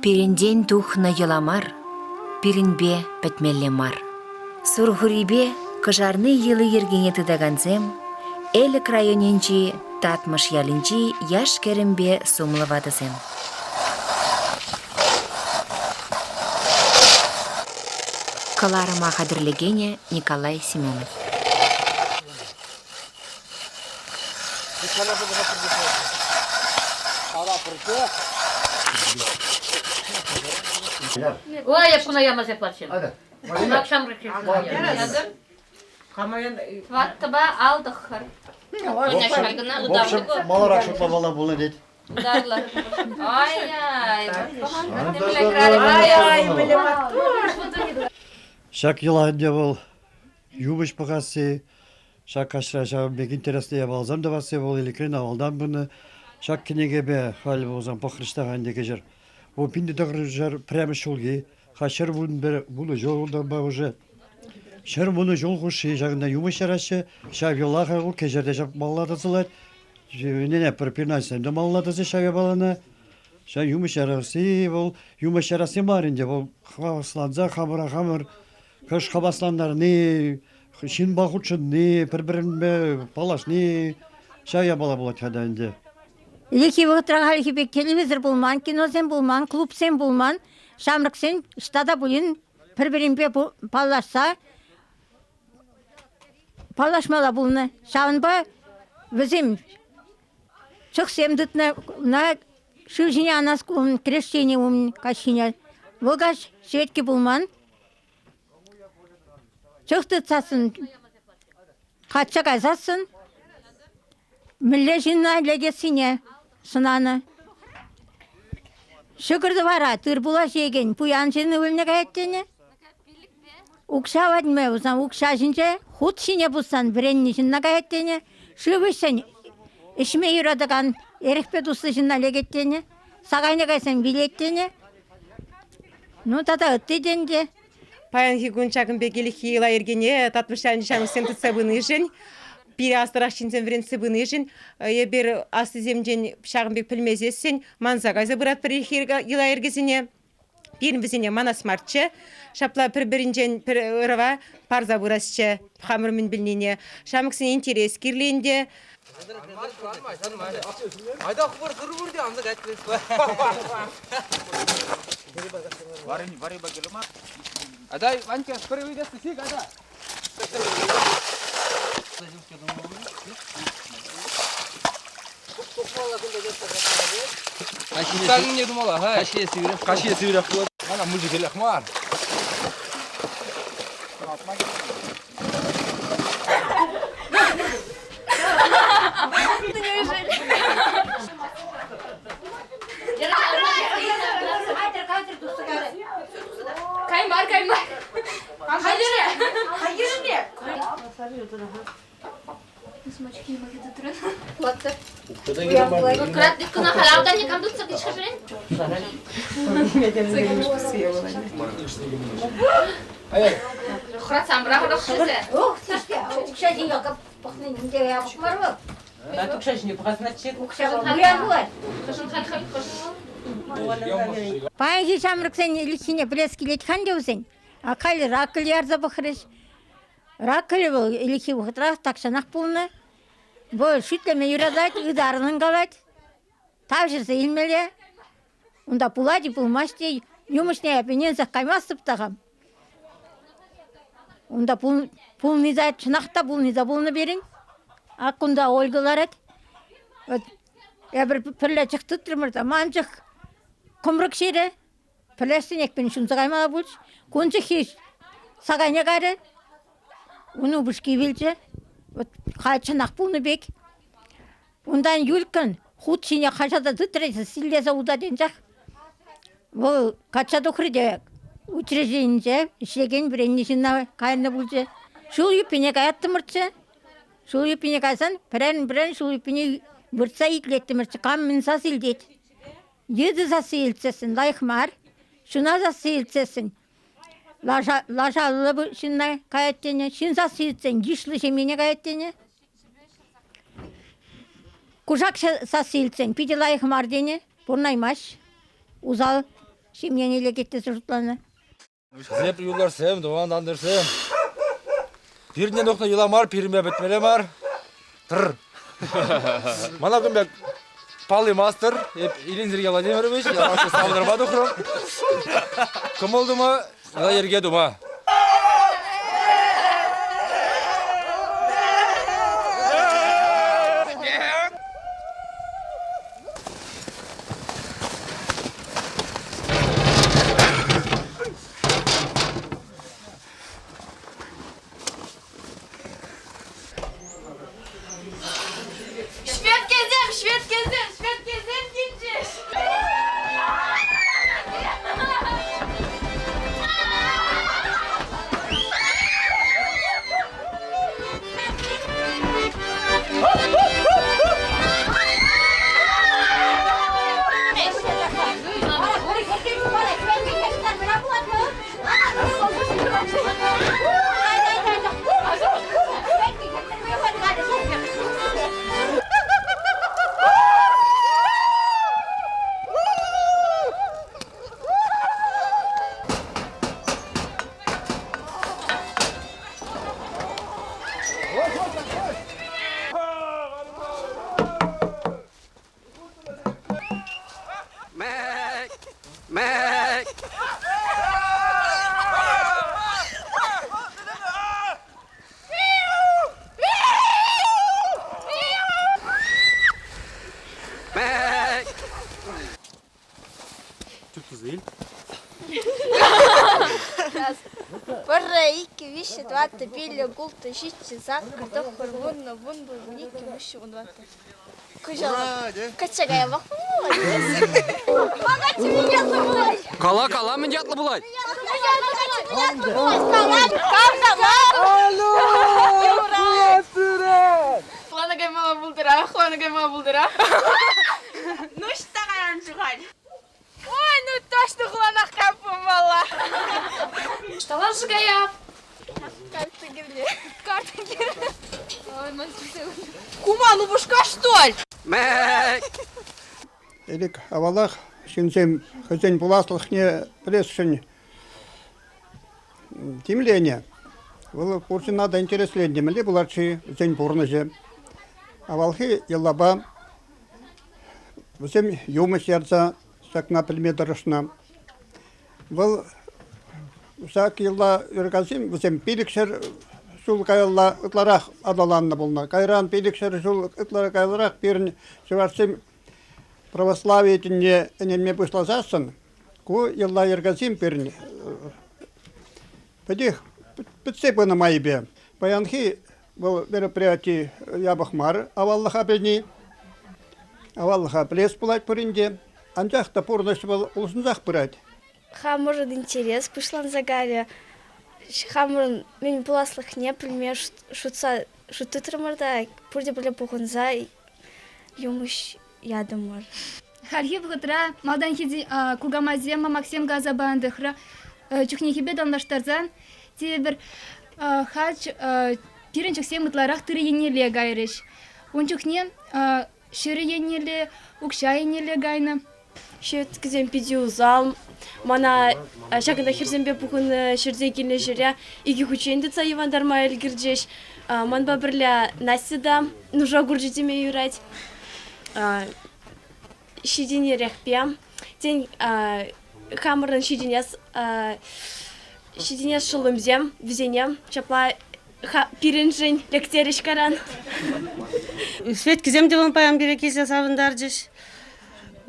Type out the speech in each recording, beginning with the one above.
Пиренден тухна йыламар, пиринбе пәтмеллемар. Сурхурибе кыжарны йылы ергене тыдаганзем, элік районенчи татмыш ялінчи яш керімбе сумлывадызем. Кыларыма қадірлегене Николай Семенов. Ой, я пуна ямаз яплачем. Акшам Ваттыба алдық қыр. В общем, малырақ шутла болы дейді. Ударлар. Ай-ай. Шак йылағында бол, юбыш бұғасы, шак қашыра шағын бек интересті ебалзам да басы бол, елікрен авалдан бұны, шак кенеге бе халі болзам пақырыштаған деке жар. О пинді тағыр жар прямо шолге, қашыр бұны жолдан ба уже. Шыр бұны жол құшы жағында юмыш арашы, шак йылаға ғыл кежерде жақ балладызылар, нене бір пирнайсайымда балладызы шак баланы, шак юмыш арасы бол, юмыш арасы марінде бол, қавасланза қамыр, кыш қабасландар не, шин бақұтшын не, бір-бірін палаш не, шая бала болады қадайынды. Леки вғытыраға бек телевизор болман, кинозен болман, клубсен болман, шамрықсен штада бұлін бір-бірін палашса, палашмала бұлыны. Шағынба өзім чықсем дұтына шүжіне анас көмін, крещение өмін қашыне. Вғаш шветке болман, чықты цасын, қатша қайзасын, мүлі жинна легесіне сынаны. Шүкірді бара, тұрбула жеген, пұян жені өліне қайттені. Укша вадме, ұзан укша жінже, худ шине бұсан, біренні жинна қайттені. Шүбішсен, ішме юрадыған, ерекпе дұсы жинна легеттені. Сағайны қайсан билеттені. Ну, тата үтті денде. Паянхи гунчакын бекелихи ила ергене, татмышан жамы сенті сабыны жын. Bir astıraq çinsen veren sıbını için, bir astı zemcen şağın bek pilmezessin, manzagayza bırat bir yıla ergesine, bir vizine manas martçı, şapla bir-birincen bir ırava parza burasçı, hamırımın bilnine, şamıksın interes kirleyinde. Ayda kıvır kırvır diye amza kaçtırız. Var bakalım ha. Aday, vanka, kırı videosu sik ada. Sen ne dumala ha? Kaşıya sivri. Bana müzik el ahmar. Kaymar. Hayır ne? Смачки могут трен. Латте. Крат дикна халавда не кандуца кишкажен. Храт самбра рохшезе. Ох, тишке, укша жин якап пахны нинде ябық бар ба? Укша жіне бұғасына чек. Укша бұян бар. Кашын хат Паянхи шамрықсен илісіне білескелет хан деусен. Акали ракыл ярза бұқырыш. Ракыл бұл иліхи бұқытырақ тақшанақ болны. Бұл шүтлеме юрадать, ыдарының қалать. Тавжырса илмеле. Онда пулади пулмаште, юмышне әпенен заққаймасып тағам. Онда пул низа, шынақта пул низа болны берін. Ақында олғылар әт. Әбір пірлі чықты тұрмырда, мамчық құмрық шері. Пірләштен екпен шынсы қаймала бұлш. Кончы хеш сағайна қары. Оны бұшки білчі. Қайчынақ болны бек. Ондан юлкін худ шине қашада тұтырайсы сілдесі ұдаден жақ. Бұл қачады ұқырды учрежденінше ішлеген біренні жинна қайынны бұлчы. Шул юпіне қаятты мұртшы. Шул юпіне қайсан бірін шул юпіне бұртса иклетті мұртшы. Қам мінса сілдет. Еді засы елцесін лайқмар. Шуна засы елцесін. Лажалы бұл шынна қаяттені. Шын засы елцесін гишлы жемене қаяттені. Кужак сасы елцесін. Пиде лайқмар дені. Бұрнаймаш. Узал Şimyen ile gitti sırtlarına. Zep yollar sevim, doğandan dersem. Birinden okna yılamar, pirime betmele var. Tır. Mana gün bek Pali master, hep ilindir Vladimirovich, yavaşça sağlarıma dokurum. Kim oldu mu? Yıla yerge duma. Şvet gezem gideceğiz. Iki, вище, двата, пиля, гулта, шичи, закка, тохор, вунна, вунду, ники, вище, двата. Кужала. Качагая бахмула. Магачи меня забылай. Кала мен жатлы булай. Хванагай булдыра. Ну что, Ганжугаль? Ой, ну точно хланах капым вала. Что вам сжигая? Карта гирли. Ой, мастер. Кума, ну бушка что ли? Элик авалах шинзем хозяин буласлых не пресшин тимление. Было курсы надо интересление, мали булачи зень бурныже. Авалхи елаба всем юма сердца сакна пельмедорышна. Был сак елла иргазим всем пиликшер шул кайла ытларах адаланна булна. Кайран пиликшер шул ытлара кайларах бирин шварсим православие тенне энеме пышласасын. Ку елла иргазим бирин. Подих подсепана майбе. Баянхи был мероприятие ябахмар, аваллаха бени, аваллаха плес пулать пуринде, анжахта пурныш был улсунзах пырать. Хамурын интерес пышлан загаре. Хамурын мен буласлых не пример шутты тырмырда, пурде біле пухынза юмыш ядымыр. Хархив гытра малдан хиди кугамазема Максим Газабандыхра чухнихибе данлаштарзан те бір хач пиренчик семытларах тыры енеле гайрыш. Ончухне шыры енеле, укша енеле гайна. Шет кізем пиди зал, мана шагында хирзембе бүгін шырзе келе жире, иги хученді цайывандарма әлгірджеш, манба бірлі насида, нужа гуржитеме юрать. Шидине рехпе, день хамырын шидинес шылымзем, візенем, чапла пиренжин лектериш каран. Свет кізем де он паян берекесе сабындар жеш.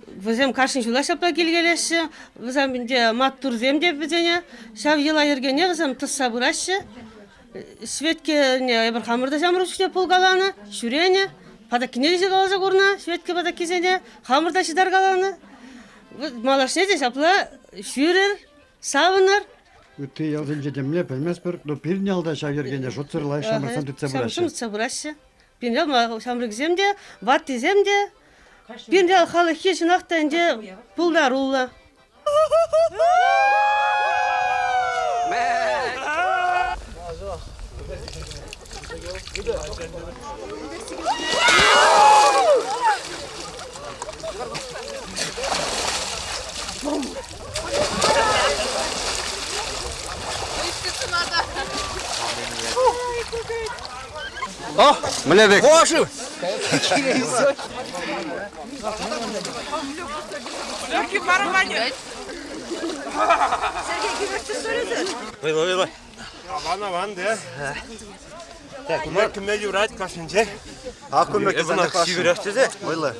Візем каршын жула шапла келгелеші, візем де маттурзем деп бізене, шав ела ергене візем тұс сабырашы. Светке бір хамырда жамыр үшіне пулгаланы, шүрене, падакине десе қалаза көрна, светке падакизене, хамырда шидар қаланы. Малашне де шапла шүрер, сабынар. Үтті ялдың жетемле білмес бір, но пирін ялда шагергенде шутсырлай шамырсан түтсе бұрашы. Шамырса бұрашы. Пирін шамыргізем де, ваттизем де, пирін халы хешін ақтайын де пулдар ұлы. О, Млебек. Ошиб. Ой. Ван де. Так, кімге жүрайт қашынче. Ақын мекізіне қашын. Ойлы.